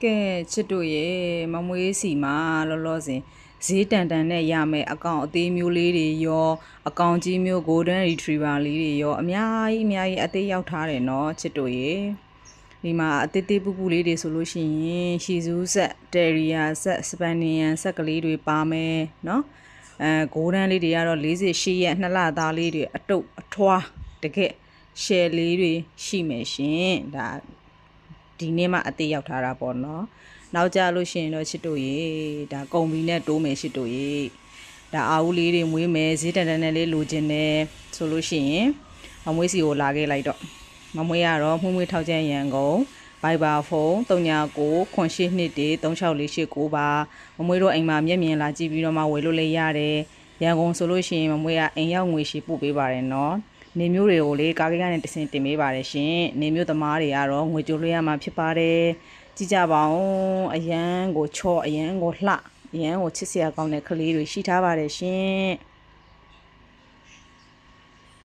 ကဲချစ်တို့ရဲ့မမွေးစီမှာလောလောဆယ်ဈေးတန်တန်နဲ့ရမယ်အကောင်အသေးမျိုးလေးတွေရောအကောင်ကြီးမျိုး golden retriever လေးတွေရောအများကြီးအသေးရောက်ထားတယ်နော်ချစ်တို့ရဲ့ဒီမှာအသေးသေးပူပူလေးတွေဆိုလို့ရှိရင်ရှီဇူးဆက်တယ်ရီယာဆက်စပန်နီယန်ဆက်ကလေးတွေပါမယ်နော်golden လေးတွေကတော့48ရက်2လသားလေးတွေအတုပ်အထွားတကယ် share လေးတွေရှိမယ်ရှင်ဒါဒီနေ့မှအသေးရောက်ထားတာပေါ့နော်နောက်ကြလို့ရှိရင်တော့ချစ်တို့ရေဒါကုံဘီနဲ့တိုးမယ်ချစ်တို့ရေဒါအာဦးလေးတွေမွေးမယ်ဈေးတန်တန်နဲ့လေးလိုချင်တယ်ဆိုလို့ရှိရင်မမွေးစီကိုလာခဲ့လိုက်တော့မမွေးရတော့မှုမွေးထောက်ချမ်းရန်ကုန်ဘိုင်ဘာဖုန်း39 9823648ပါမမွေးတို့အိမ်မှာမျက်မြင်လာကြည့်ပြီးတော့မှဝယ်လို့လည်းရတယ်ရန်ကုန်ဆိုလို့ရှိရင်မမွေးကအိမ်ရောက်ငွေရှိပို့ပေးပါတယ်နော်နေမျိုးတွေကိုလေကားကိကနေတစင်တင်ပေးပါတယ်ရှင်နေမျိုးသမားတွေကတော့ငွေကြိုလွှဲရမှာဖြစ်ပါတယ်ကြည့်ကြပါဦးအရန်ကိုချော့အရန်ကိုလှအရန်ကိုချစ်စရာကောင်းတဲ့ကလေးတွေရှိထားပါတယ်ရှင်